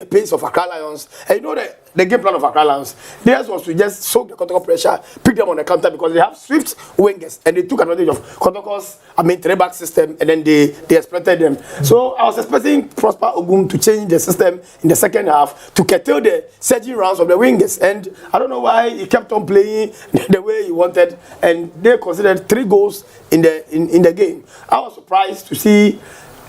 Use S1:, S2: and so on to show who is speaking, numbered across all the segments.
S1: pace of Accra Lions. And you know the game plan of Accra Lions, theirs was to just soak the Kotoko pressure, pick them on the counter because they have swift wingers and they took advantage of Kotoko's, three-back system and then they exploited them. So I was expecting Prosper Ogum to change the system in the second half to curtail the surging rounds of the wingers. And I don't know why he kept on playing the way he wanted, and they considered 3 goals in the game. I was surprised to see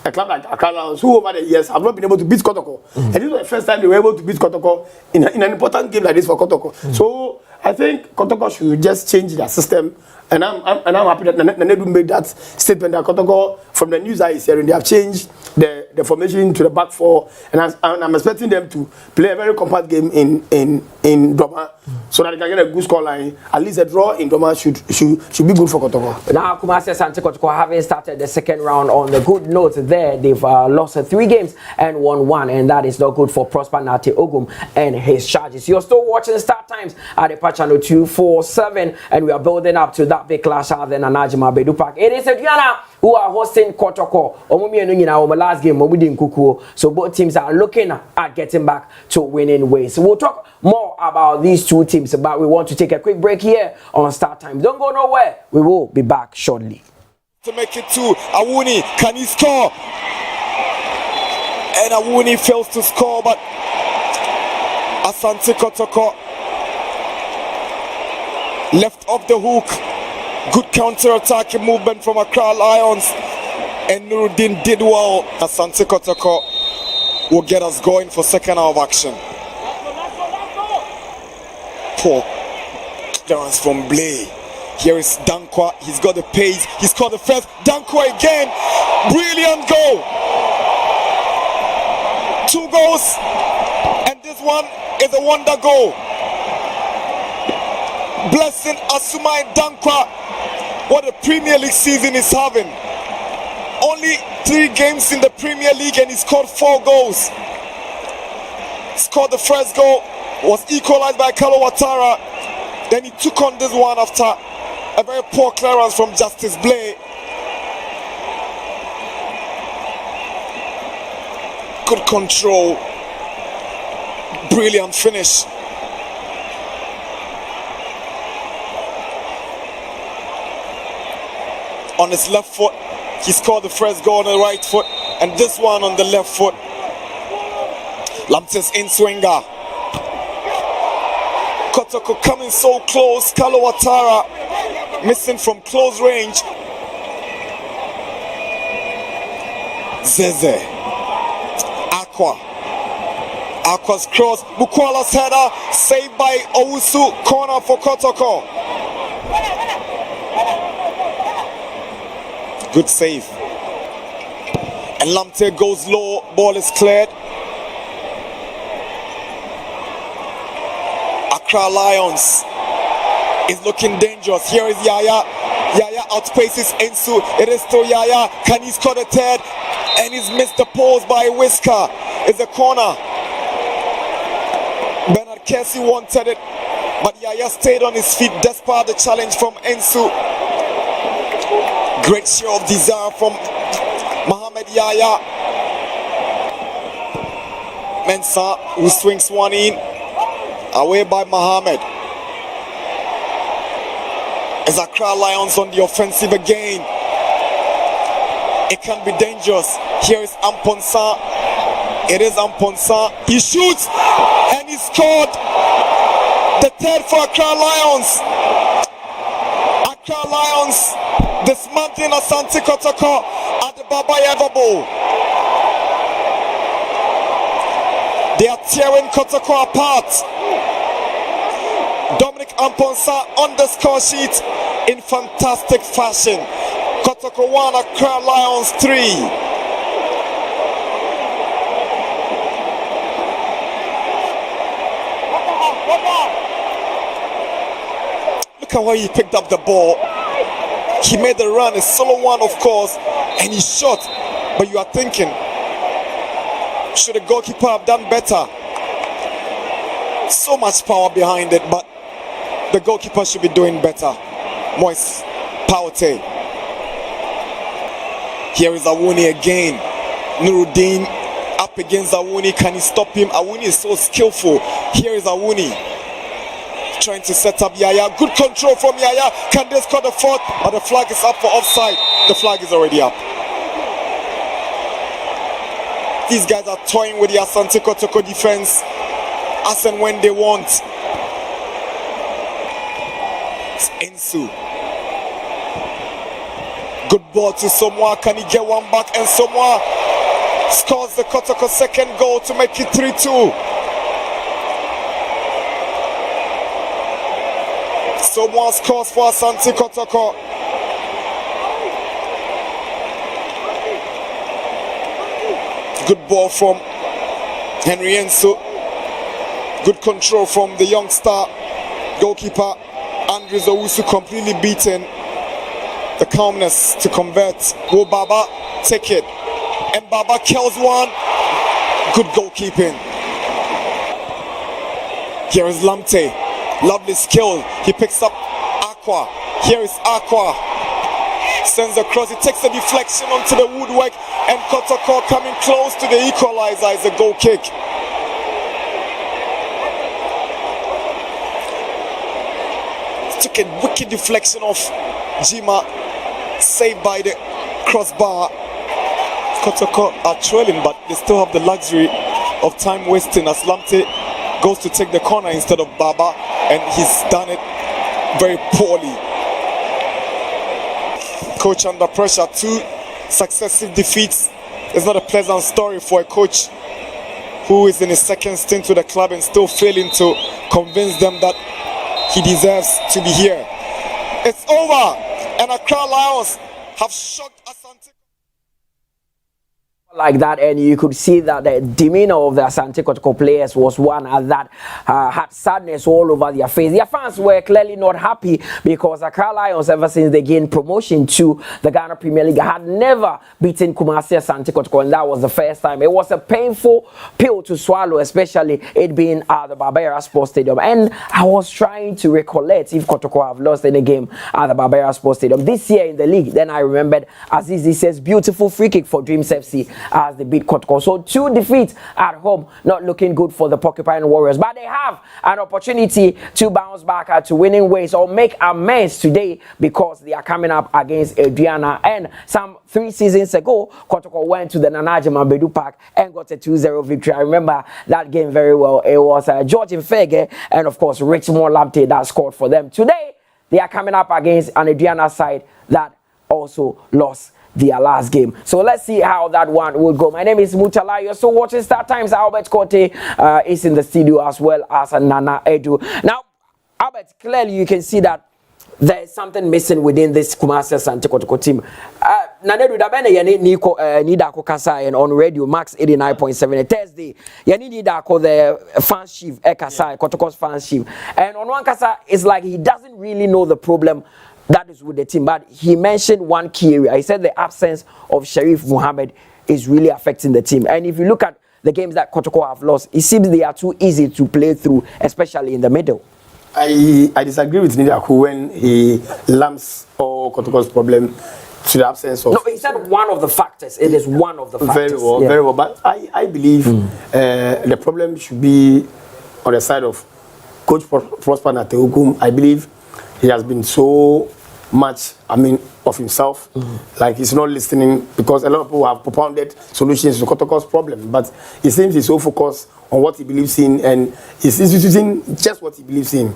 S1: a club like Accra Lions, who over the years have not been able to beat Kotoko. And this was the first time they were able to beat Kotoko in an important game like this for Kotoko. So I think Kotoko should just change their system. And I'm happy that Nanedu made that statement that Kotoko, from the news I is hearing, they have changed the formation to the back 4, and I'm expecting them to play a very compact game in Doma, so that they can get a good score line. At least a draw in Doma should be good for Kotoko.
S2: Now, Kumasi Asante Kotoko having started the second round on the good note there, they've lost 3 games and won 1, and that is not good for Prosper Nate Ogum and his charges. You're still watching Start Times at the Patch Channel 247, and we are building up to that big clash out there in Anajima Bedu Park. It is Aduana who are hosting Kotoko. Our last game, so both teams are looking at getting back to winning ways. So we'll talk more about these 2 teams, but we want to take a quick break here on Start Time. Don't go nowhere. We will be back shortly.
S3: To make it to Awuni, can he score? And Awuni fails to score, but Asante Kotoko left off the hook. Good counter-attacking movement from Accra Lions, and Nuruddin did well. Asante Kotoko will get us going for second half action. Poor clearance from Blay. Here is Dankwa. He's got the pace. He scored the first. Dankwa again. Brilliant goal. 2 goals, and this one is a wonder goal. Blessing Asumai Dankwa. What a Premier League season he's having. Only 3 games in the Premier League and he scored 4 goals. Scored the first goal, was equalized by Kalo Watara. Then he took on this one after a very poor clearance from Justice Blay. Good control. Brilliant finish. On his left foot, he scored the first goal on the right foot, and this one on the left foot. Lamtes in swinger. Kotoko coming so close. Kalo Watara missing from close range. Zeze. Aqua's cross. Bukwala's header. Saved by Owusu. Corner for Kotoko. Good save. And Lamte goes low. Ball is cleared. Accra Lions is looking dangerous. Here is Yaya. Yaya outpaces Ensu. It is to Yaya. Can he score the third? And he's missed the post by Whisker. It's a corner. Bernard Kessie wanted it, but Yaya stayed on his feet despite the challenge from Ensu. Great show of desire from Mohamed Yaya. Mensah, who swings one in. Away by Mohamed. As Accra Lions on the offensive again. It can be dangerous. Here is Amponsa. It is Amponsa. He shoots and he scored. The third for Accra Lions. Accra Lions dismantling Asante Kotoko at the Baba Yava Bowl. They are tearing Kotoko apart. Dominic Amponsa on the score sheet in fantastic fashion. Kotoko 1, Accra Lions 3. Look at where he picked up the ball. He made the run, a solo one of course, and he shot. But you are thinking, should the goalkeeper have done better? So much power behind it, but the goalkeeper should be doing better. Moise Paute. Here is Awuni again. Nuruddin up against Awuni. Can he stop him? Awuni is so skillful. Here is Awuni trying to set up Yaya. Good control from Yaya. Can they score the fourth? But the flag is up for offside. The flag is already up. These guys are toying with the Asante Kotoko defense as and when they want. It's Ensu. Good ball to Somwa. Can he get one back? And Somwa scores the Kotoko second goal to make it 3-2. Somwa scores for Asante Kotoko. Good ball from Henry Ensu. Good control from the young star goalkeeper Andrews Owusu, completely beaten. The calmness to convert. Will Baba take it? And Baba kills one. Good goalkeeping. Here is Lamte. Lovely skill. He picks up Aqua. Here is Aqua. Sends across. He takes a deflection onto the woodwork. And Kotoko coming close to the equalizer is a goal kick. Took a wicked deflection off Jima. Saved by the crossbar. Kotoko are trailing, but they still have the luxury of time wasting as Lamte goes to take the corner instead of Baba, and he's done it very poorly. Coach under pressure, 2 successive defeats. It's not a pleasant story for a coach who is in his second stint with the club and still failing to convince them that he deserves to be here. It's over, and Accra Lions have shocked Asante.
S2: Like that, and you could see that the demeanor of the Asante Kotoko players was one that had sadness all over their face. Their fans were clearly not happy because Accra Lions, ever since they gained promotion to the Ghana Premier League, had never beaten Kumasi Asante Kotoko, and that was the first time. It was a painful pill to swallow, especially it being at the Barbera Sports Stadium. And I was trying to recollect if Kotoko have lost any game at the Barbera Sports Stadium this year in the league. Then I remembered Azizi says beautiful free kick for Dreams FC as they beat Kotoko. So 2 defeats at home, not looking good for the Porcupine Warriors. But they have an opportunity to bounce back to winning ways or make amends today because they are coming up against Aduana. And some 3 seasons ago, Kotoko went to the Nana Ajama Bedu Park and got a 2-0 victory. I remember that game very well. It was George Mfege and, of course, Richmond Lamptey that scored for them. Today, they are coming up against an Aduana side that also lost their last game. So let's see how that one will go. My name is Mutala. You're still watching Star Times. Albert Kote is in the studio as well as Nana Edu. Now, Albert, clearly you can see that there is something missing within this Kumasi Asante Kotoko team. Nana Edu, dabene yani nida ko kasa on radio Max 89.7 Thursday. Yani nida ko the fans chief Ekasa Kotoko's fans chief. And on one kasa, it's like he doesn't really know the problem that is with the team, but he mentioned one key area. He said the absence of Sharif Muhammad is really affecting the team. And if you look at the games that Kotoko have lost, it seems they are too easy to play through, especially in the middle.
S1: I disagree with Nidaku when he lumps all Kotoko's problem to the absence of...
S2: No, he said one of the factors. It is one of the factors.
S1: Very well. But I believe the problem should be on the side of Coach Prosper Nateogum. I believe he has been so much, of himself. Like he's not listening because a lot of people have propounded solutions to Kotoko's problem. But it seems he's so focused on what he believes in and he's using just what he believes in.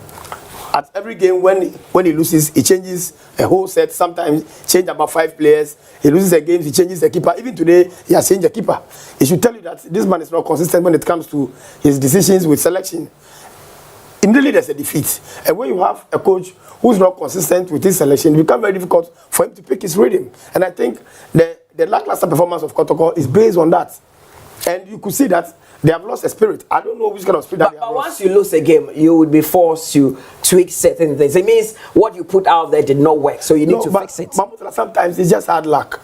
S1: At every game, when he loses, he changes a whole set. Sometimes change about 5 players. He loses a game, he changes the keeper. Even today, he has changed the keeper. He should tell you that this man is not consistent when it comes to his decisions with selection. Immediately there's a defeat. And when you have a coach who's not consistent with his selection, it becomes very difficult for him to pick his rhythm. And I think the lackluster performance of Kotoko is based on that. And you could see that they have lost a spirit. I don't know which kind of spirit that they have
S2: But
S1: lost.
S2: once you lose a game, you would be forced to tweak certain things. It means what you put out there did not work, so you need to fix it.
S1: But sometimes it's just hard luck.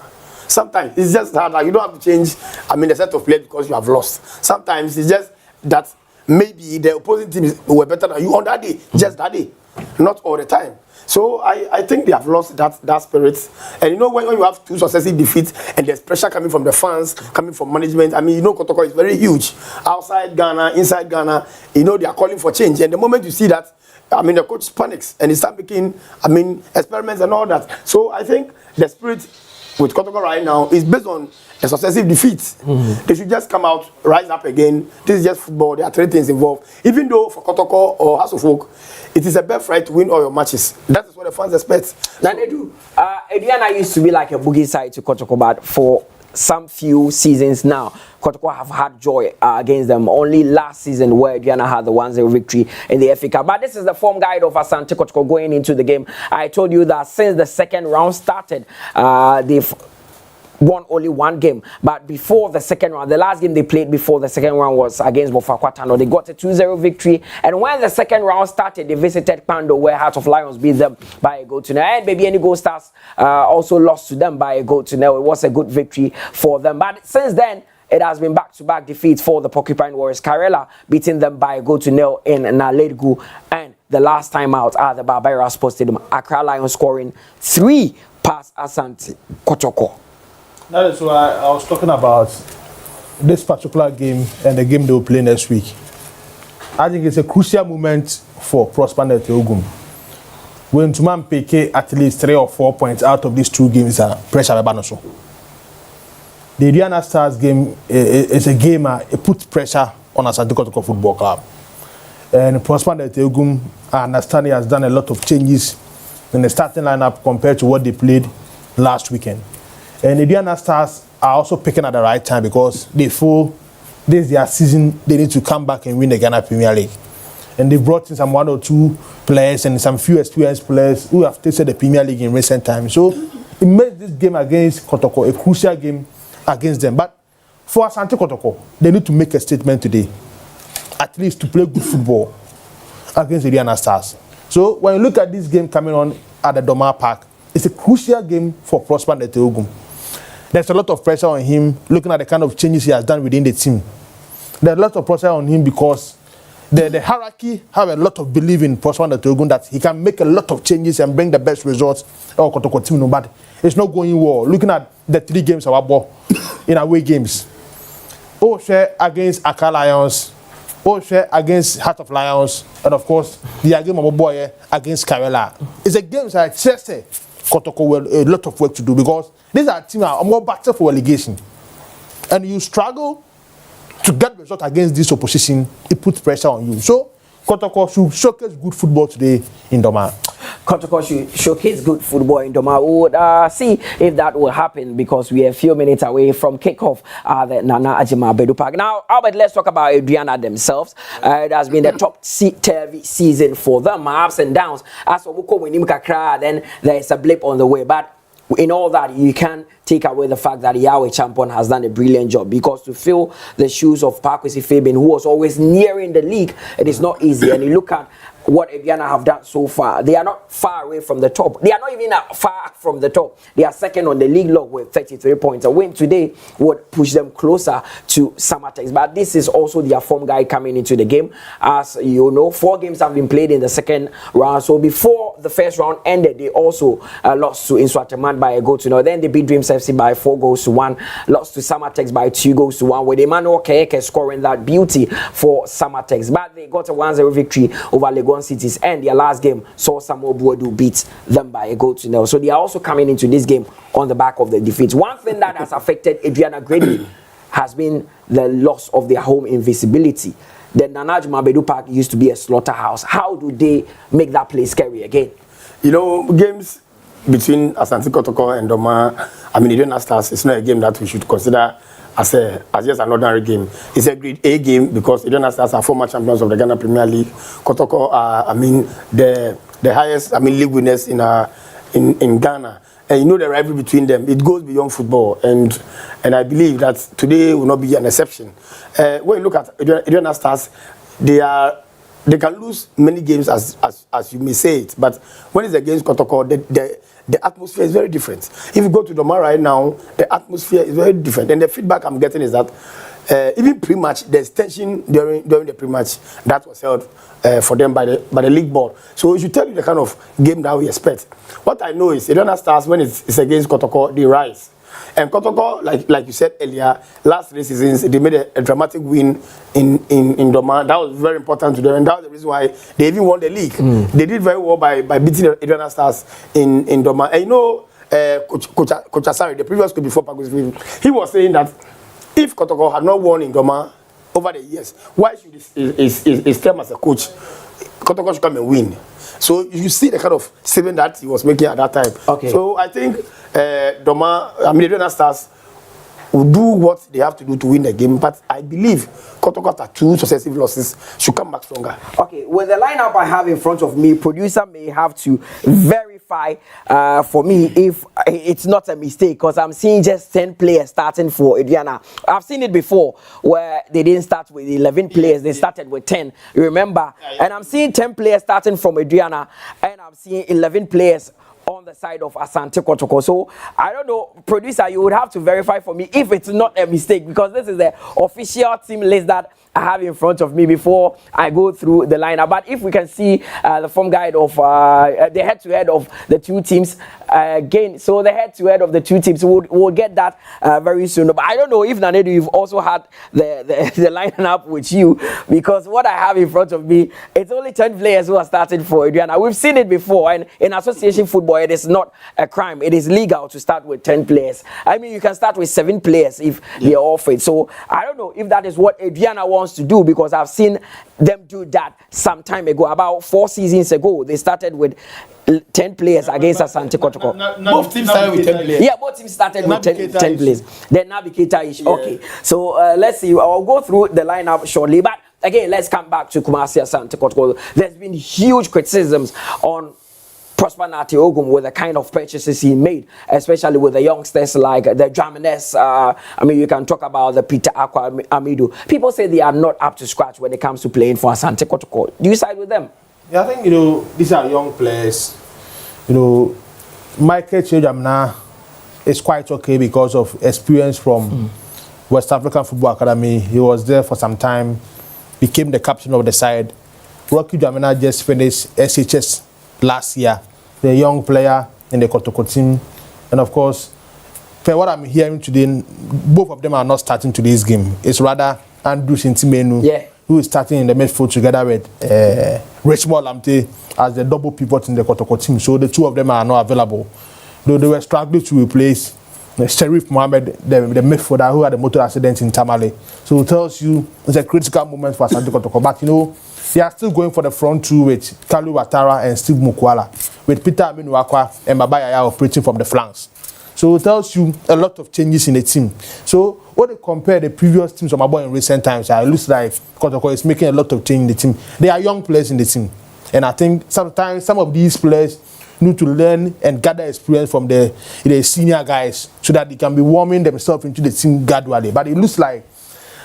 S1: Sometimes it's just hard luck. You don't have to change, the set of players because you have lost. Sometimes it's just that maybe the opposing team were better than you on that day, just that day. not all the time. So I think they have lost that spirit. And you know, when you have 2 successive defeats and there's pressure coming from the fans, coming from management, I mean, you know, Kotoko is very huge. Outside Ghana, inside Ghana, you know, they are calling for change. And the moment you see that, I mean, the coach panics and he starts making, I mean, experiments and all that. So I think the spirit with Kotoko right now is based on a successive defeats. They should just come out, rise up again. This is just football. There are 3 things involved. Even though for Kotoko or House of Folk, it is a birthright to win all your matches. That is what the fans expect.
S2: Now they do. Aduana used to be like a boogie side to Kotoko, but for some few seasons now, Kotoko have had joy against them. Only last season where Aduana had the 1-0 victory in the FA Cup. But this is the form guide of Asante Kotoko going into the game. I told you that since the second round started, they've won only 1 game, but before the second round, the last game they played before the second round was against Bofakwatano. They got a 2-0 victory, and when the second round started, they visited Pando, where Heart of Lions beat them by a goal to nil. And Baby Any Gold Stars also lost to them by a goal to nil. It was a good victory for them, but since then it has been back-to-back defeats for the Porcupine Warriors. Karela beating them by a goal to nil in Naledgu, and the last time out at the Barbera Sports Stadium, Accra Lions scoring 3 past Asante Kotoko.
S4: That is why I was talking about this particular game and the game they will play next week. I think it's a crucial moment for Prosper Ogum. When Tuman PK at least 3 or 4 points out of these 2 games are pressure Banoso. The Aduana Stars game is a game it puts pressure on Asante Kotoko Football Club. And Prosper Ogum, I understand he has done a lot of changes in the starting lineup compared to what they played last weekend. And the Aduana Stars are also picking at the right time because they feel this is their season. They need to come back and win the Ghana Premier League. And they brought in some 1 or 2 players and some few experienced players who have tasted the Premier League in recent times. So it made this game against Kotoko a crucial game against them. But for Asante Kotoko, they need to make a statement today, at least to play good football against the Aduana Stars. So when you look at this game coming on at the Doma Park, it's a crucial game for Prosper Ogum. There's a lot of pressure on him, looking at the kind of changes he has done within the team. There's a lot of pressure on him because the hierarchy have a lot of belief in Prosper Ogum that he can make a lot of changes and bring the best results. But it's not going well. Looking at the 3 games of our ball in away games. Share against Accra Lions, share against Heart of Lions, and of course the game of boy against Karela. It's a game that Chelsea Kotoko will a lot of work to do because these are teams are more battle for relegation, and you struggle to get result against this opposition. It puts pressure on you. So Kotoko should showcase good football today in Doma.
S2: Kotoko should showcase good football in Doma. We would see if that will happen because we are a few minutes away from kickoff at the Nana Ajima Bedu Park. Now, Albert, let's talk about Aduana themselves. It has been the top season for them, ups and downs. As for Muko Winim Kakra, then there is a blip on the way. But in all that, you can take away the fact that Yahweh Champion has done a brilliant job because to fill the shoes of Parkwesi Fabian, who was always nearing the league, it is not easy. And you look at what Aduana have done so far. They are not far away from the top. They are not even far from the top. They are second on the league log with 33 points. A win today would push them closer to Samatex. But this is also their form guy coming into the game. As you know, 4 games have been played in the second round. So before the first round ended, they also lost to Inswateman by a goal to 0. Then they beat Dreams FC by 4 goals to 1. Lost to Samatex by 2 goals to 1. With Emmanuel Keke scoring that beauty for Samatex. But they got a 1-0 victory over Legon Cities, and their last game saw Samuel Buodu beat them by a goal to 0. So they are also coming into this game on the back of the defeats. One thing that has affected Aduana greatly has been the loss of their home invisibility. The Nana Ajima Bedu Park used to be a slaughterhouse. How do they make that place scary again?
S1: You know, games between Asante Kotoko and Doma, I mean, Aduana Stars, it's not a game that we should consider as just an ordinary game. It's a grade A game because Aduana Stars are former champions of the Ghana Premier League. Kotoko are, I mean, the highest, I mean, league winners in Ghana. And you know the rivalry between them, it goes beyond football. And I believe that today will not be an exception. When you look at Aduana Stars, they can lose many games as you may say it. But when it's against Kotoko, the atmosphere is very different. If you go to Doma right now, the atmosphere is very different. And the feedback I'm getting is that even pre-match, there's tension during the pre-match that was held for them by the league board. So it should tell you the kind of game that we expect. What I know is Aduana Stars, when it's against Kotoko, they rise. And Kotoko, like you said earlier, last 3 seasons they made a dramatic win in Doma. That was very important to them, and that was the reason why they even won the league. They did very well by beating Aduana Stars in Doma. And you know, Coach Asari, the previous coach before Pagos, he was saying that if Kotoko had not won in Doma over the years, why should his term as a coach, Kotoko should come and win? So you see the kind of saving that he was making at that time.
S2: Okay.
S1: So I think Doma, Aduana Stars will do what they have to do to win the game. But I believe Kotoko, after 2 successive losses, should come back stronger.
S2: Okay, with the lineup I have in front of me, producer may have to verify for me if it's not a mistake, because I'm seeing just 10 players starting for Aduana. I've seen it before where they didn't start with 11 players, they started with 10. You remember? And I'm seeing 10 players starting from Aduana, and I'm seeing 11 players on the side of Asante Kotoko. So I don't know, producer, you would have to verify for me if it's not a mistake, because this is the official team list that I have in front of me before I go through the lineup. But if we can see the form guide of the head-to-head of the two teams again, so the head-to-head of the two teams, we'll get that very soon. But I don't know if Nanedu, you've also had the lineup with you, because what I have in front of me, it's only 10 players who are starting for Aduana. We've seen it before, and in association football, it is not a crime. It is legal to start with 10 players. I mean, you can start with 7 players if they are offered. So I don't know if that is what Aduana wants to do, because I've seen them do that some time ago. About 4 seasons ago, they started with 10 players against Asante Kotoko.
S1: Both teams started with 10 players.
S2: Yeah, both teams started with 10 players. Then Nabiketa is okay. So let's see. I'll go through the lineup shortly. But again, let's come back to Kumasi Asante Kotoko. There's been huge criticisms on Prosper Nati Ogum with the kind of purchases he made, especially with the youngsters like the Dramanes. I mean, you can talk about the Peter Aqua Amidu. People say they are not up to scratch when it comes to playing for Asante Kotoko. Do you side with them?
S4: Yeah, I think, these are young players. Michael Chejamna is quite okay because of experience from West African Football Academy. He was there for some time, became the captain of the side. Rocky Jamina just finished SHS last year, the young player in the Kotoko team. And of course, for what I'm hearing today, both of them are not starting today's game. It's rather Andrew Sintimenu, who is starting in the midfield together with Richmond Lamte as the double pivot in the Kotoko team. So the two of them are not available. Though they were struggling to replace Sharif Mohammed, the midfielder who had a motor accident in Tamale. So it tells you it's a critical moment for Asante Kotoko. But they are still going for the front two with Kalu Watara and Steve Mukwala, with Peter Aminuakwa and Babaya operating from the flanks. So it tells you a lot of changes in the team. So when they compare the previous teams of Mabo in recent times, it looks like Kotoko is making a lot of change in the team. They are young players in the team. And I think sometimes some of these players need to learn and gather experience from the senior guys so that they can be warming themselves into the team gradually. But it looks like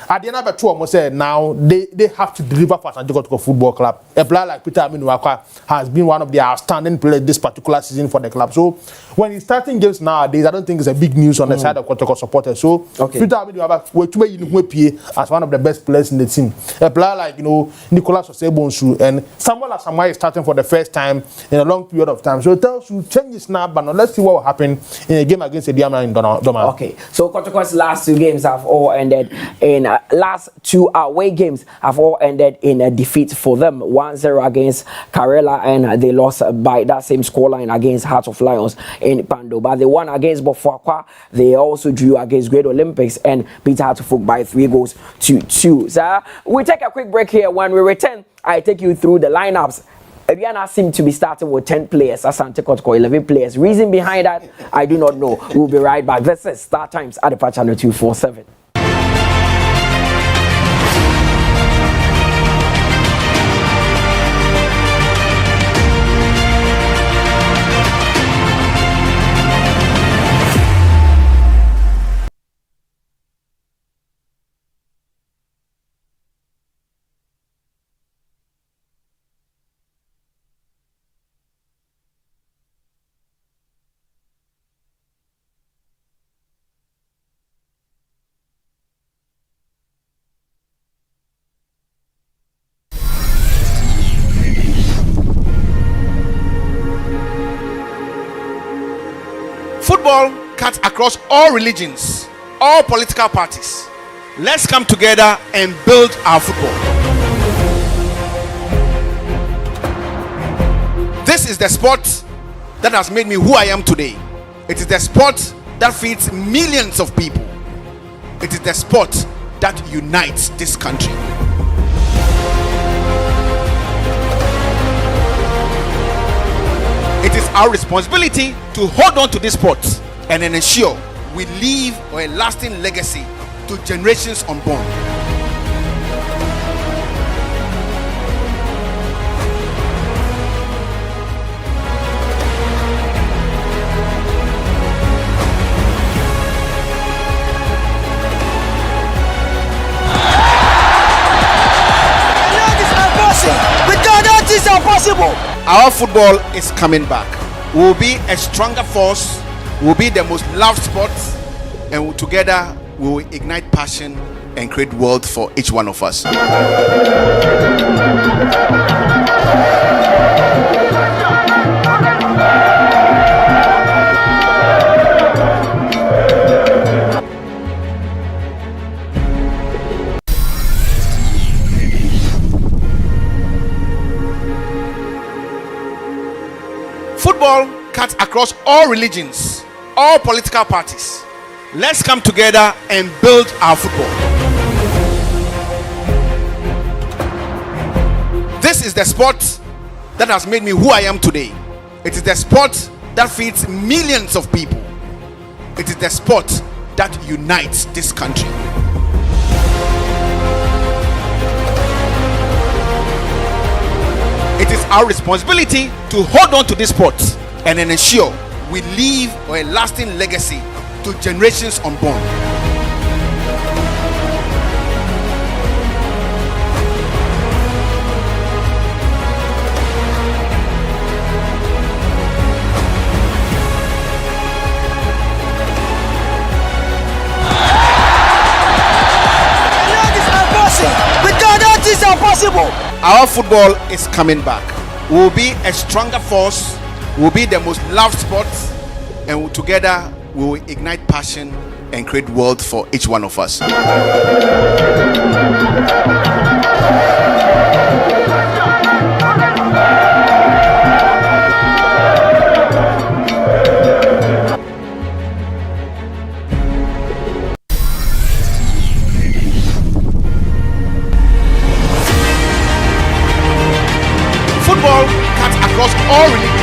S4: at the end of the tour, almost said now they have to deliver for Asante Kotoko Football Club. A player like Peter Aminuakwa has been one of the outstanding players this particular season for the club. So when he's starting games nowadays, I don't think it's a big news on the side of Kotoko supporters. So Peter Aminuakwa as one of the best players in the team. A player like Nicolas Osebonsu and Samuel Asamoah is starting for the first time in a long period of time. So it tells you changes now, but now let's see what will happen in a game against Ediama in Doma.
S2: Okay, so Kotoko's last 2 games have all ended in last 2 away games have all ended in a defeat for them. 1-0 against Karela, and they lost by that same scoreline against Heart of Lions in Pando. But they won against Bofuakwa. They also drew against Great Olympics and beat Hartlepool by 3-2. So we take a quick break here. When we return, I take you through the lineups. Aduana seemed to be starting with 10 players, Asante Kotoko 11 players. Reason behind that, I do not know. We'll be right back. This is Star Times at the Patch Channel 247.
S5: Football cuts across all religions, all political parties. Let's come together and build our football. This is the sport that has made me who I am today. It is the sport that feeds millions of people. It is the sport that unites this country. It is our responsibility to hold on to this sport and then ensure we leave a lasting legacy to generations unborn.
S6: Is impossible.
S5: Our football is coming back. We will be a stronger force. We will be the most loved sport, and together we will ignite passion and create wealth for each one of us. Football cuts across all religions, all political parties. Let's come together and build our football. This is the sport that has made me who I am today. It is the sport that feeds millions of people. It is the sport that unites this country. It is our responsibility to hold on to this sport and then ensure we leave a lasting legacy to generations unborn.
S6: With God, that is impossible.
S5: Our football is coming back. We will be a stronger force. We will be the most loved sport, and together we will ignite passion and create wealth for each one of us. Football cuts across all religions.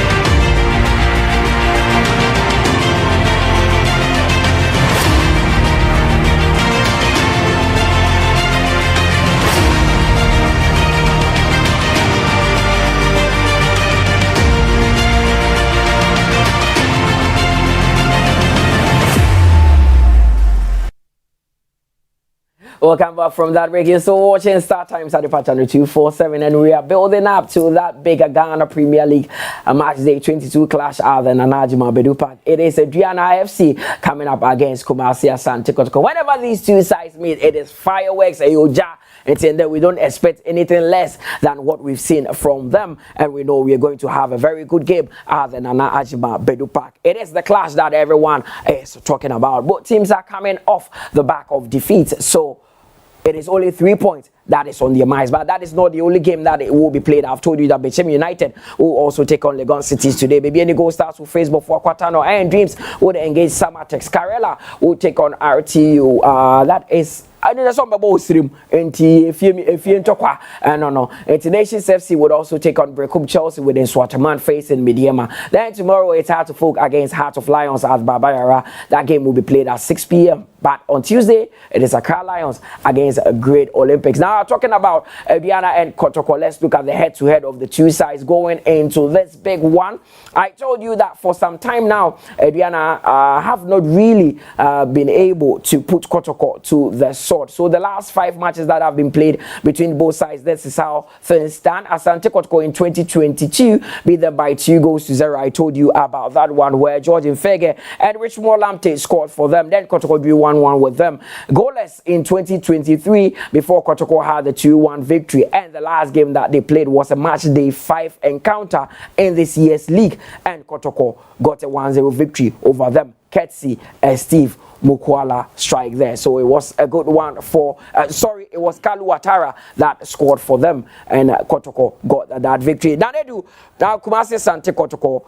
S2: Welcome back from that break. You're still watching Star Times at the Patch Channel 247, and we are building up to that bigger Ghana Premier League Matchday 22 clash at the Nanajima Bedu Park. It is Aduana FC coming up against Kumasi Asante Kotoko. Whenever these two sides meet, it is fireworks and yoja. It's in there. We don't expect anything less than what we've seen from them, and we know we are going to have a very good game at the Nana Ajima Bedu Park. It is the clash that everyone is talking about. Both teams are coming off the back of defeats, so it is only 3 points that is on their minds, but that is not the only game that it will be played. I've told you that Bechem United will also take on Legon Cities today. Baby, any goal starts with Facebook for Quatano and Dreams would engage Samatex. Carella will take on RTU. That is I know that's on my ball stream. And if you talk, no. Nations FC would also take on Brecum Chelsea with Swaterman facing Mediema. Then tomorrow it's Heart of Folk against Heart of Lions at Babayara. That game will be played at 6 p.m. But on Tuesday, it is Accra Lions against Great Olympics. Now, talking about Aduana and Kotoko, let's look at the head-to-head of the two sides going into this big one. I told you that for some time now, Aduana have not really been able to put Kotoko to the sword. So the last 5 matches that have been played between both sides, this is how things stand. Asante Kotoko in 2022 beat them by 2-0. I told you about that one where George Infege and Richmond Lamptey scored for them. Then Kotoko drew 1-1 with them. Goalless in 2023 before Kotoko had the 2-1 victory. And the last game that they played was a Matchday 5 encounter in this year's league. And Kotoko got a 1-0 victory over them. Ketsi and Steve Mukwala strike there. So it was a good one for, it was Kalu Watara that scored for them, and Kotoko got that victory. Now Kumasi Asante Kotoko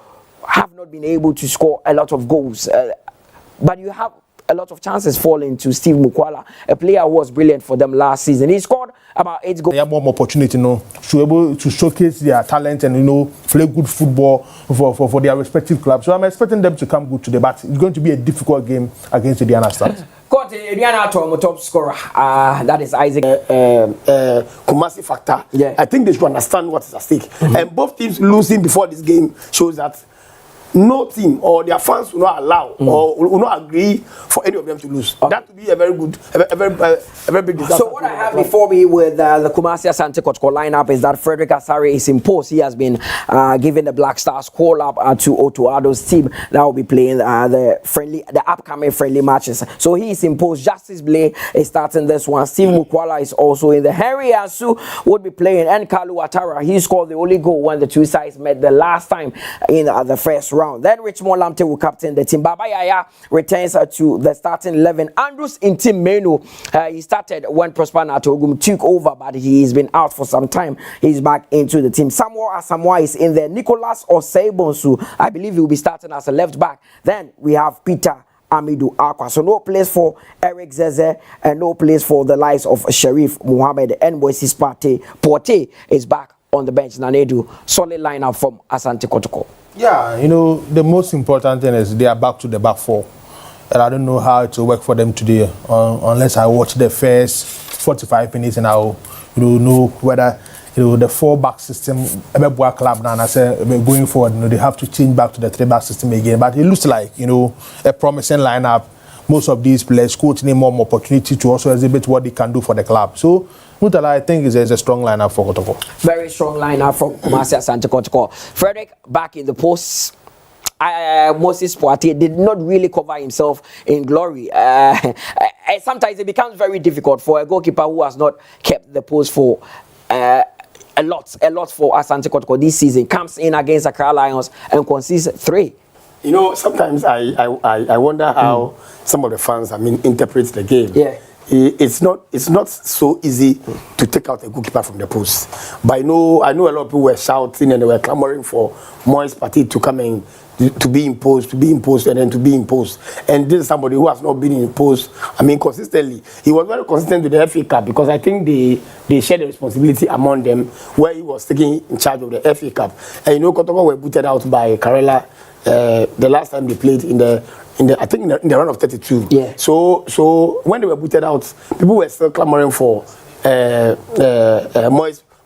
S2: have not been able to score a lot of goals, but you have a lot of chances falling to Steve Mukwala, a player who was brilliant for them last season. He scored about 8 goals.
S4: They have more opportunity, to be able to showcase their talent and play good football for their respective clubs. So I'm expecting them to come good today, but it's going to be a difficult game against the Aduana Stars.
S2: Aduana top scorer, that is Isaac.
S1: Kumasi factor.
S2: Yeah.
S1: I think they should understand what is at stake. And both teams losing before this game shows that no team or their fans will not allow or will not agree for any of them to lose. Okay. That would be a very good, a very big disaster.
S2: So what I have before me with the Kumasi Asante Kotoko lineup is that Frederick Asare is imposed. He has been given the Black Stars call up to Otuado's team that will be playing the upcoming friendly matches. So he is imposed. Justice Blay is starting this one. Steve Mukwala is also in the. Henry Asu would be playing, and Kalu Watara. He scored the only goal when the two sides met the last time in the first round. Then Richmond Lamptey will captain the team. Baba Yaya returns to the starting 11. Andrews Intimeno, he started when Prosper Natogum took over, but he's been out for some time. He's back into the team. Samuel Asamoah is in there. Nicholas Oseibonsu, I believe he will be starting as a left back. Then we have Peter Amidou Aqua. So no place for Eric Zeze and no place for the likes of Sharif Mohammed and Moises Porte is back on the bench. Nanedu, solid lineup from Asante Kotoko.
S4: Yeah, the most important thing is they are back to the back four. And I don't know how it will work for them today unless I watch the first 45 minutes and I'll know whether the 4-back system club now, and I say going forward, they have to change back to the 3-back system again. But it looks like a promising lineup. Most of these players coach need more opportunity to also exhibit what they can do for the club. So Mutala, I think is a strong lineup for Kotoko. Very strong lineup from
S2: Kumasi Asante Kotoko. Frederick back in the post. Moses Poitier did not really cover himself in glory. Sometimes it becomes very difficult for a goalkeeper who has not kept the post for a lot for Asante Kotoko this season. Comes in against Accra Lions and concedes 3.
S1: Sometimes I wonder how some of the fans interpret the game.
S2: Yeah.
S1: It's not so easy to take out a goalkeeper from the post. But I know a lot of people were shouting and they were clamoring for Moise Party to come in to be imposed, and then to be imposed. And this is somebody who has not been imposed, consistently. He was very consistent with the FA Cup because I think they shared the responsibility among them where he was taking in charge of the FA Cup. And Kotoko were booted out by Karela the last time they played in the round of 32.
S2: Yeah.
S1: So when they were booted out, people were still clamoring for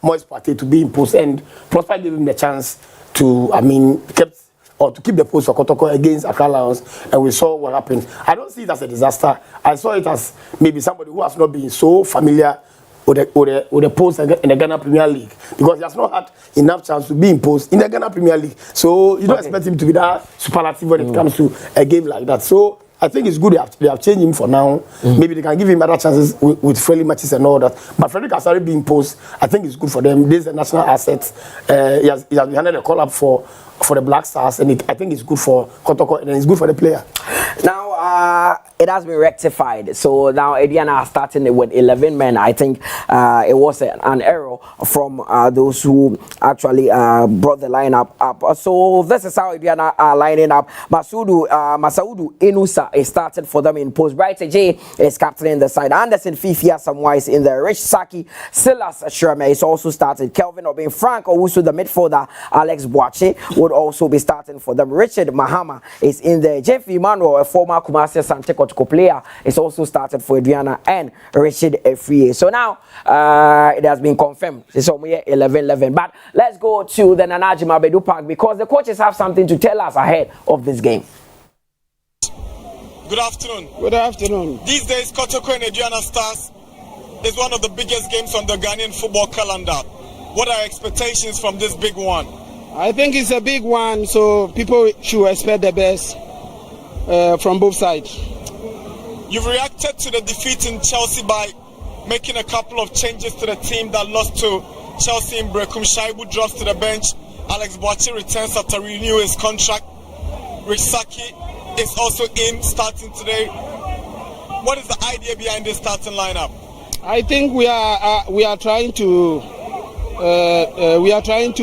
S1: Moise Party to be imposed, and Prosper gave him the chance to keep the post for Kotoko against Accra Lions, and we saw what happened. I don't see it as a disaster. I saw it as maybe somebody who has not been so familiar with the post in the Ghana Premier League, because he has not had enough chance to be imposed in the Ghana Premier League. So you don't expect him to be that superlative when it comes to a game like that. So I think it's good they have changed him for now. Maybe they can give him other chances with friendly matches and all that. But Frederick has already been imposed. I think it's good for them. This is a national asset. He has handed a call up for the Black Stars, and I think it's good for Kotoko and it's good for the player.
S2: Now it has been rectified. So now Aduana are starting with 11 men. I think it was an error from those who actually brought the lineup up. So this is how Aduana are lining up. Masaudu Inusa is started for them in post. Bright J is captaining the side. Anderson Fifia Samwise is in there. Rich Saki, Silas Sherman is also started. Kelvin Obin, Frank Owusu, the midfielder. Alex Boache would also be starting for them. Richard Mahama is in there. Jeff Emmanuel, a former Kumasi Asante Kotoko player, is also started for Aduana, and Richard Efrie. So now it has been confirmed. It's only 11-11. But let's go to the Nana Jim Abedu Park because the coaches have something to tell us ahead of this game.
S3: Good afternoon.
S7: Good afternoon.
S3: These days, Kotoko and Aduana Stars is one of the biggest games on the Ghanaian football calendar. What are expectations from this big one?
S7: I think it's a big one, so people should expect the best from both sides.
S3: You've reacted to the defeat in Chelsea by making a couple of changes to the team that lost to Chelsea in Brekum. Shaibu drops to the bench. Alex Boachi returns after renewing his contract. Rich Saki is also in, starting today. What is the idea behind this starting lineup?
S7: I think we are trying to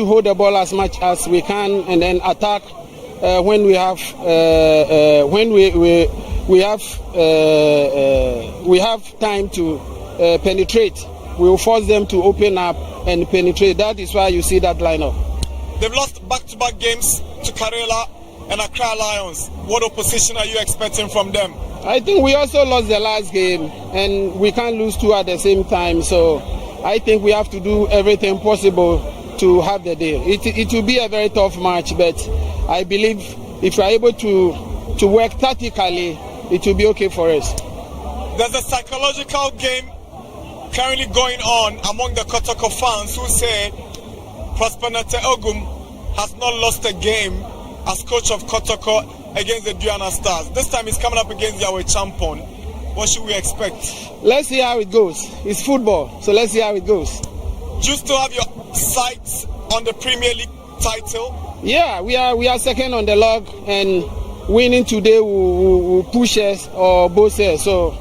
S7: hold the ball as much as we can and then attack when we have we have time to penetrate. We will force them to open up and penetrate. That is why you see that lineup.
S3: They've lost back-to-back games to Karela and Accra Lions. What opposition are you expecting from them?
S7: I think we also lost the last game, and we can't lose two at the same time. So I think we have to do everything possible to have the day. It will be a very tough match, but I believe if we are able to work tactically, it will be okay for us.
S3: There's a psychological game currently going on among the Kotoko fans who say Prosper Nate Ogum has not lost a game as coach of Kotoko against the Aduana Stars. This time he's coming up against Yahweh Champon. What should we expect?
S7: Let's see how it goes. It's football, so let's see how it goes.
S3: Do you still have your sights on the Premier League title?
S7: Yeah, we are second on the log, and winning today will push us or boost us. So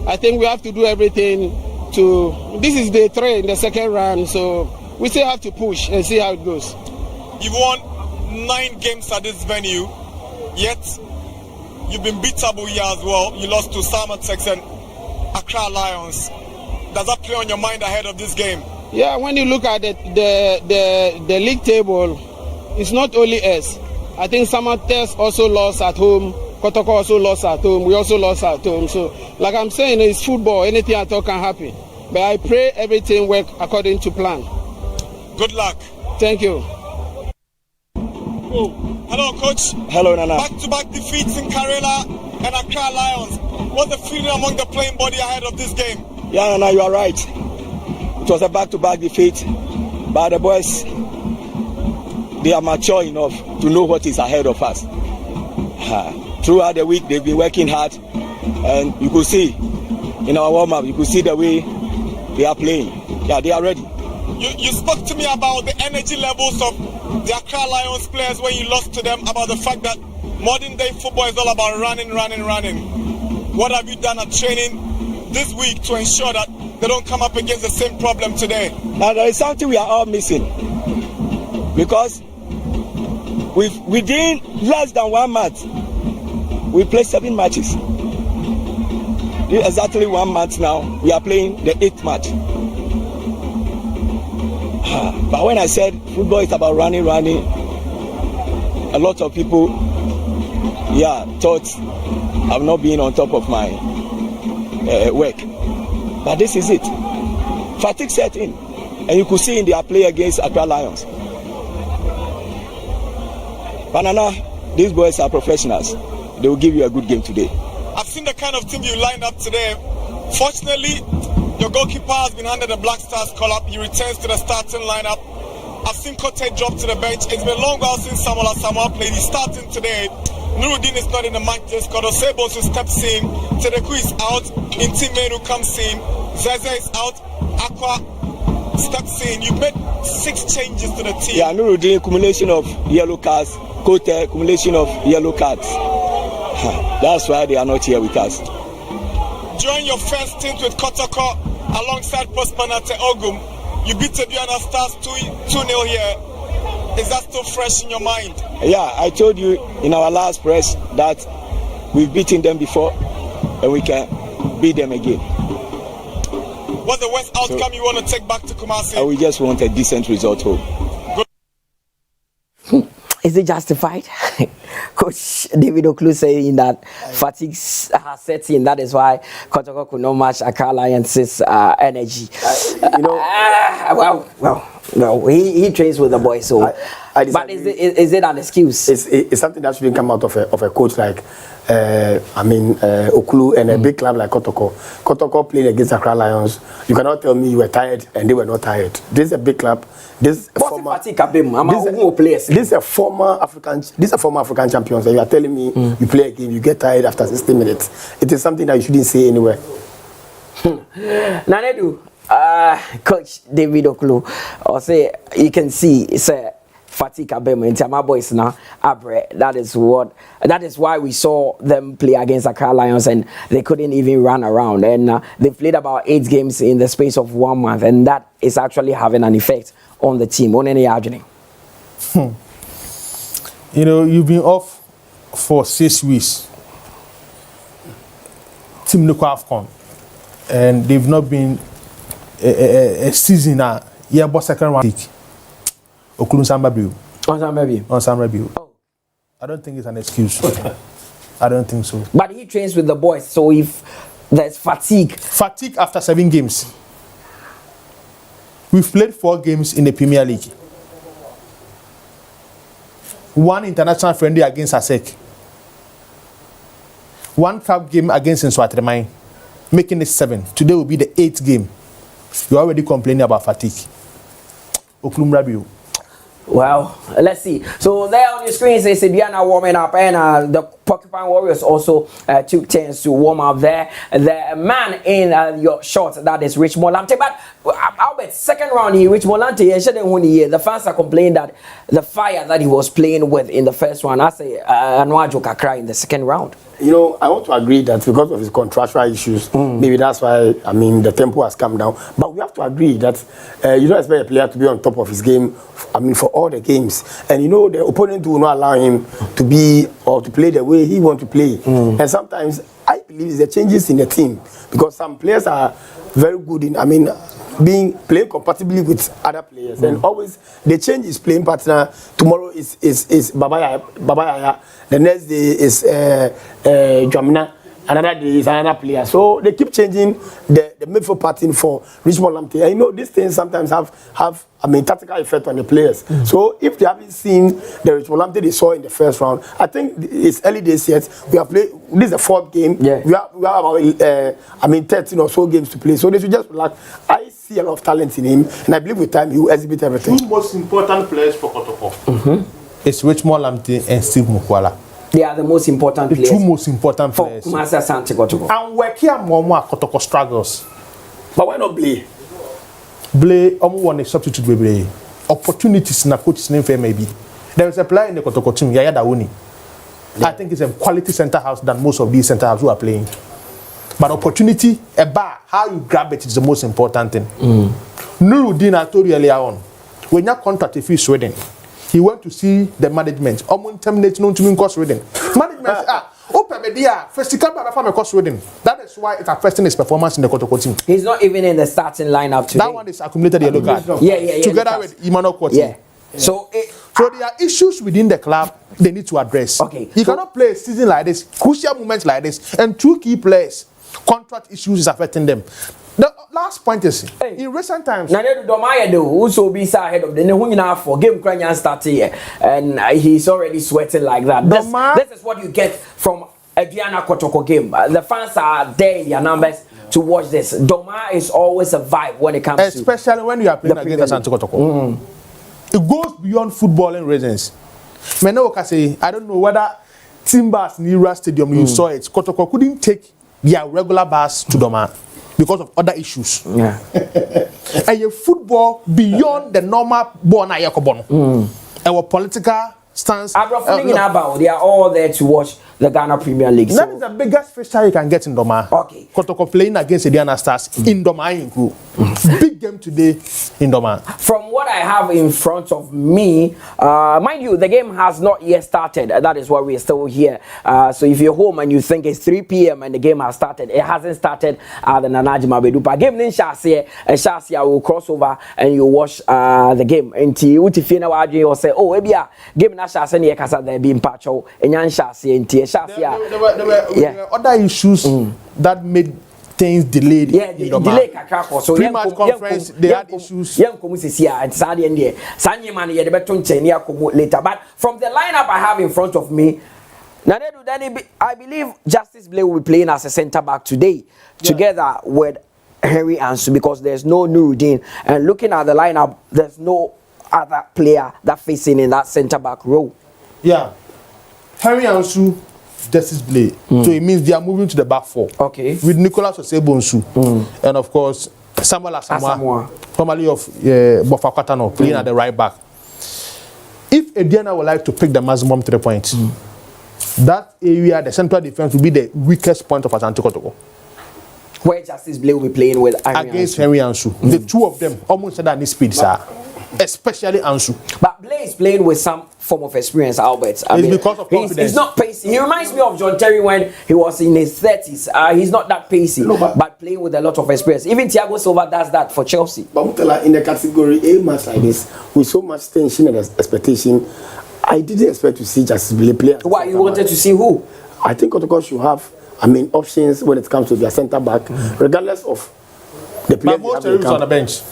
S7: I think we have to do everything to. This is day 3 in the second round, so we still have to push and see how it goes.
S3: You've won 9 games at this venue, yet you've been beatable here as well. You lost to Samatex and Accra Lions. Does that play on your mind ahead of this game?
S7: Yeah, when you look at the league table, it's not only us. I think Samatex also lost at home. Kotoko also lost at home. We also lost at home. So, like I'm saying, it's football. Anything at all can happen. But I pray everything works according to plan.
S3: Good luck.
S7: Thank you.
S3: Hello, Coach.
S6: Hello, Nana.
S3: Back-to-back defeats in Karela and Accra Lions. What's the feeling among the playing body ahead of this game?
S6: Yeah, Nana, you are right. It was a back-to-back defeat, but the boys, they are mature enough to know what is ahead of us. Throughout the week, they've been working hard, and you could see in our warm-up, you could see the way they are playing. Yeah, they are ready.
S3: You spoke to me about the energy levels of the Accra Lions players when you lost to them, about the fact that modern day football is all about running. What have you done at training this week to ensure that they don't come up against the same problem today?
S6: Now, there is something we are all missing, because within less than 1 month, we played 7 matches. Exactly 1 month now, we are playing the 8th match. But when I said football is about running, a lot of people, thought I've not been on top of my work. But this is it. Fatigue set in, and you could see in their play against Accra Lions. Banana, these boys are professionals. They will give you a good game today.
S3: I've seen the kind of team you lined up today. Fortunately, your goalkeeper has been handed a Black Stars call-up. He returns to the starting lineup. I've seen Kote drop to the bench. It's been a long while since Samuel played. He's starting today. Nuruddin is not in the Matchday squad. Osebos steps in. Tedeku is out. Intimenu comes in. Zeze is out. Aqua steps in. You made 6 changes to the team.
S6: Yeah, Nuruddin, accumulation of yellow cards. Kote, accumulation of yellow cards. That's why they are not here with us.
S3: During your first stint with Kotoko alongside Prosper Nate Ogum, you beat the Aduana Stars 2-0 here. Is that still fresh in your mind?
S6: Yeah, I told you in our last press that we've beaten them before and we can beat them again.
S3: What's the worst outcome you want to take back to Kumasi?
S6: We just want a decent result home.
S2: Is it justified? Coach David Oklu saying that fatigue has set in. That is why Kotoko could not match Accra Lions' energy. Well, he trains with the boys, so. But is it an excuse?
S1: It's something that shouldn't come out of a coach like Oklu and a big club like Kotoko. Kotoko playing against Accra Lions. You cannot tell me you were tired and they were not tired. This is a big club. This is a former African champions. And you are telling me you play a game, you get tired after 60 minutes. It is something that you shouldn't say anywhere.
S2: Nanedu, Coach David Oklu, or say you can see it's fatigue abem and my boys now abre. That is why we saw them play against Accra Lions and they couldn't even run around, and they played about 8 games in the space of 1 month, and that is actually having an effect on the team. On any argument.
S4: You know, you've been off for 6 weeks. Team Nuko AFCON, and they've not been a season year but second round pick. Okulun Sambabiu. On Sambabiu.
S2: Oh.
S4: I don't think it's an excuse. I don't think so.
S2: But he trains with the boys, so if there's fatigue
S4: After 7 games. We've played 4 games in the Premier League. 1 international friendly against ASEC. 1 cup game against Nswatremai, making it 7. Today will be the 8th game. You're already complaining about fatigue. Okulum Rabiu.
S2: Well, let's see. So there on your screen says Aduana warming up, and the Porcupine Warriors also took turns to warm up there. The man in your shot, that is Rich Molante. But Albert, second round here, Rich Molante, the fans are complaining that the fire that he was playing with in the first round, I say Anwajo Kakra in the second round.
S1: You know, I want to agree that because of his contractual issues, maybe that's why, I mean, the tempo has come down. But we have to agree that you don't expect a player to be on top of his game, I mean, for all the games. And you know, the opponent will not allow him to be or to play the way he wants to play. And sometimes I believe it's the changes in the team, because some players are very good in, I mean, playing compatibly with other players, and always they change his playing partner. Tomorrow is Babaya, the next day is Jamina, another day is another player. So they keep changing the midfield pattern for Richmond Lamptey. And you know, these things sometimes have I mean, tactical effect on the players. So if they haven't seen the Richmond Lamptey they saw in the first round, I think it's early days yet. We have played. This is the 4th game.
S2: Yeah.
S1: We have about 13 or so games to play. So they should just relax. I see a lot of talent in him, and I believe with time he will exhibit everything.
S4: 2 most important players for Kotoko. It's Richmond Lamptey and Steve Mukwala.
S2: They are the most important players.
S4: 2 most important players.
S2: For Kumasi Asante Kotoko.
S4: And where Kiamwa Kotoko struggles.
S1: But why not Blay?
S4: Blay, one a substitute with Blay. Opportunities na coach's name for maybe. There is a player in the Kotoko team, Yaya Dauni. I think it's a quality centre house than most of these centre houses who are playing. But opportunity, a bar, how you grab it is the most important thing. Nuruddin, I told you earlier on, when your contract if he's Sweden, he went to see the management. Terminate no to cost Sweden. Management open media first cost Sweden. That is why it's affecting his performance in the Kotoko team.
S2: He's not even in the starting lineup today.
S4: That one is accumulated yellow card.
S2: Yeah.
S4: Together with Emmanuel Kwoti.
S2: Yeah. So
S4: there are issues within the club they need to address.
S2: Okay.
S4: You cannot play a season like this, crucial moments like this, and 2 key players, contract issues is affecting them. The last point is, in recent times,
S2: Nanedu Domaya do also be ahead of the Nehunina for game Kranyan start here, and he's already sweating like that. This is what you get from Aduana Kotoko game. The fans are there in their numbers to watch this. Doma is always a vibe when it comes to,
S4: especially when you are playing against Asante Kotoko. It goes beyond footballing reasons. I don't know whether Timbers Nira Stadium you saw it. Kotoko couldn't take their regular bus to Doma because of other issues.
S2: Yeah.
S4: And your football beyond the normal ball na yakobono. Our political stance.
S2: They are all there to watch the Ghana Premier League.
S4: That is the biggest fixture you can get in Doma.
S2: Okay.
S4: Kotoko playing against Aduana Stars in Doma in group. Big game today in Doma.
S2: From what I have in front of me, mind you, the game has not yet started. That is why we are still here. So if you're home and you think it's 3 p.m. and the game has started, it hasn't started at the Nanajima Bedupa game. Then Shasia will cross over and you watch the game. Until Utifina Wadi or say, oh, ebia game na Shasia ni ekasa there being pacho and Yan Shasia.
S4: There were other issues that made things delayed.
S2: Yeah, delay kakra so
S4: pre-match conference they had issues.
S2: Later, but from the lineup I have in front of me, I believe Justice Blay will be playing as a centre back today, together with Henry Ansu, because there's no Nuruddin. And looking at the lineup, there's no other player that facing in that centre back role.
S4: Yeah, Henry Ansu, Justice Blay. So it means they are moving to the back 4.
S2: Okay.
S4: With Nicolas Osebonsu. And of course, Samuel Asamoah, formerly of Bofakatano, playing at the right back. if Aduana would like to pick the maximum 3 points, that area, the central defense, will be the weakest point of Asante Kotoko.
S2: Where Justice Blay will be playing with
S4: against Henry Ansu. The two of them almost at any speed, sir. Especially Ansu.
S2: But Blay is playing with some form of experience, Albert.
S4: It's because of confidence.
S2: He's not pacey. He reminds me of John Terry when he was in his 30s. He's not that pacey, but playing with a lot of experience. Even Thiago Silva does that for Chelsea.
S1: But in the category A match like this, with so much tension and expectation, I didn't expect to see Justice Blay play.
S2: Why? You wanted to see who?
S1: I think Kotoko should have, options when it comes to their centre back, regardless of the players.
S4: But most are on the bench.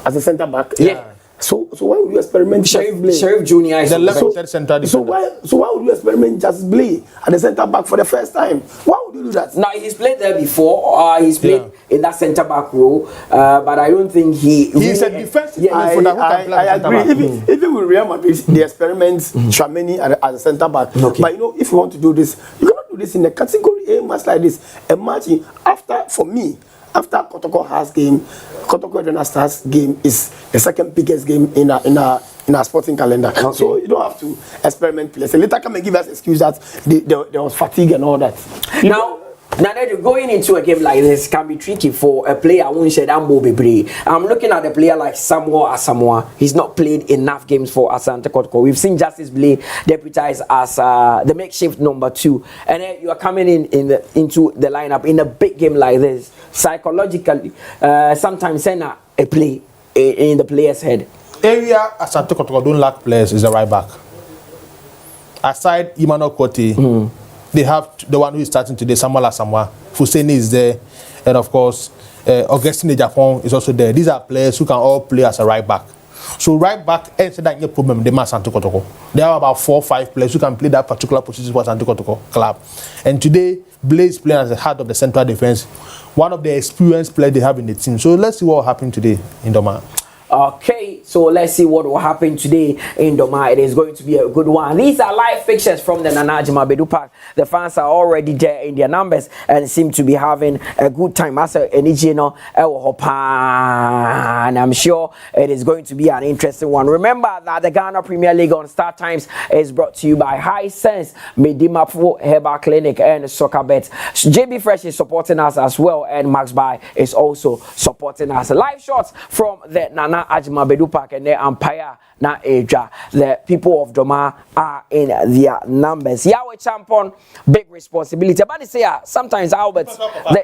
S1: As a centre back,
S2: yeah.
S1: So why would you experiment
S2: Sheriff Junior is
S4: the left centre defender.
S1: So why would you experiment Justice Blay at the centre back for the first time? Why would you do that?
S2: Now he's played there before. He's played in that centre back role, but I don't think he's
S4: a defensive midfielder who can play
S1: I agree. Even with Real Madrid, they experiment Tchouaméni as a centre back.
S2: Okay.
S1: But if you want to do this, you cannot do this in a category A match like this. Imagine after Kotoko has game, Kotoko Aduana Stars game is the second biggest game in our sporting calendar. Okay. So you don't have to experiment players. Later come and give us excuse that there was fatigue and all that.
S2: Now going into a game like this can be tricky for a player who said I'm looking at a player like Samoa Asamoah. He's not played enough games for Asante Kotoko. We've seen Justice Blay deputized as the makeshift number 2, and then you are coming into the lineup in a big game like this. Psychologically, sometimes send a play in the player's head.
S4: Area Asante Kotoko don't lack players is the right back. Aside Emmanuel Kote, they have the one who is starting today, Samuel Asamoah. Fuseni is there, and of course, Augustine Japan is also there. These are players who can all play as a right back. So right back, instead that problem, they must Asante Kotoko. There are about 4 or 5 players who can play that particular position for Asante Kotoko club. And today, Blaze playing as the heart of the central defense, one of the experienced players they have in the team. So let's see what will happen today in Doma.
S2: Okay, so let's see what will happen today in Doma. It is going to be a good one. These are live fixtures from the Nana Ajima Bedu Park. The fans are already there in their numbers and seem to be having a good time. As and I'm sure it is going to be an interesting one. Remember that the Ghana Premier League on Star Times is brought to you by High Sense, Medimapo Herbal Clinic, and Soccer Bet. JB Fresh is supporting us as well, and Max Buy is also supporting us. Live shots from the Nana Ajima Bedu Park and the Empire na Asia. The people of Doma are in their numbers. Yahweh champion, big responsibility. But they say sometimes Albert,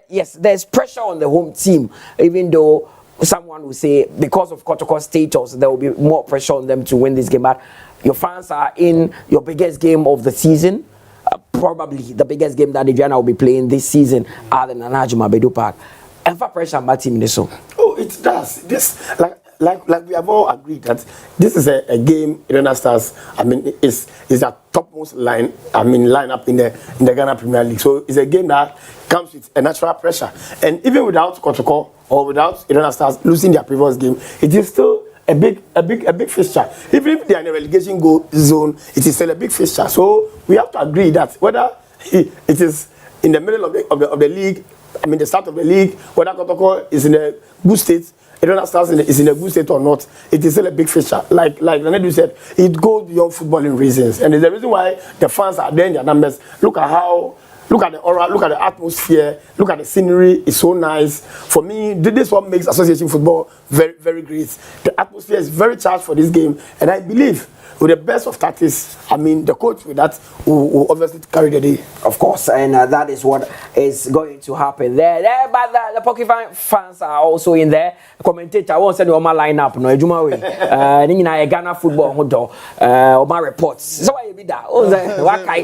S2: yes, there's pressure on the home team, even though someone will say because of Kotoko's status there will be more pressure on them to win this game. But your fans are in your biggest game of the season. Probably the biggest game that Aduana will be playing this season at the Nana Ajima Bedu Park. And for pressure on my team in this one.
S1: Oh, it does. This like we have all agreed that this is a game Aduana Stars. Is a topmost lineup in the Ghana Premier League. So it's a game that comes with a natural pressure. And even without Kotoko or without Aduana Stars losing their previous game, it is still a big fixture. Even if they are in a relegation zone, it is still a big fixture. So we have to agree that whether it is in the middle of the league, the start of the league, whether Kotoko is in a good state, Aduana Stars is in a good state or not, it is still a big fixture. Like Renedu said, it goes beyond footballing reasons. And there's a reason why the fans are there in their numbers. Look at the aura, look at the atmosphere, look at the scenery, it's so nice. For me, this is what makes association football very, very great. The atmosphere is very charged for this game, and I believe with the best of tactics, the coach with that will obviously carry the day.
S2: Of course, and that is what is going to happen there. But the Pocky fans are also in there. Commentator, I won't send you on my lineup. No, Ejuma way. Ghana football hodo. My reports. So why you be that?
S4: I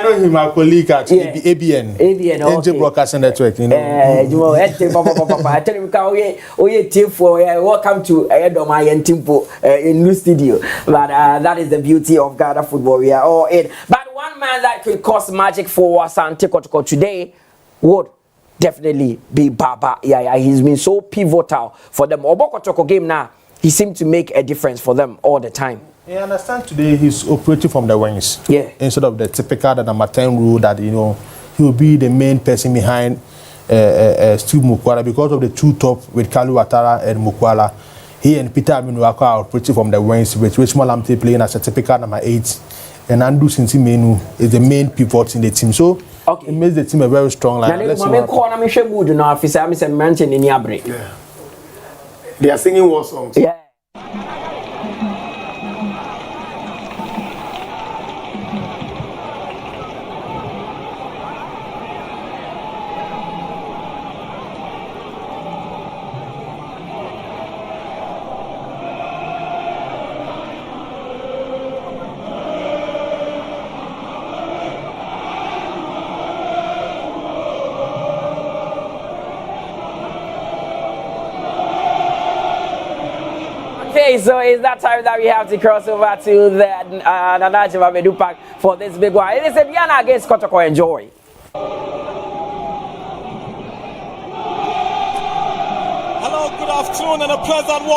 S4: know him, my colleague at ABN. NJ Broadcasting Network. You know.
S2: I tell him, team for welcome to Edoma and Timpo in new studio. But that is the beauty of Ghana football. We are all in. But one man that could cause magic for Asante Kotoko today would definitely be Baba. Yeah, he's been so pivotal for them. Obo Kotoko game now, he seemed to make a difference for them all the time.
S4: I understand today he's operating from the wings.
S2: Yeah.
S4: Instead of the typical number 10 rule that he will be the main person behind Steve Mukwala because of the two top with Kalu Watara and Mukwala. he and Peter Aminuako are operating from the wings, with Richmond Lamptey playing as a typical number 8, and Andu Sinti-Menu is the main pivot in the team. So it makes the team a very strong line.
S1: Yeah. They are singing war songs.
S2: Yeah. Okay, so it's that time that we have to cross over to the Nanaji Mamedu Park for this big one. It is Aduana against Kotoko. Enjoy.
S3: Hello, good afternoon, and a pleasant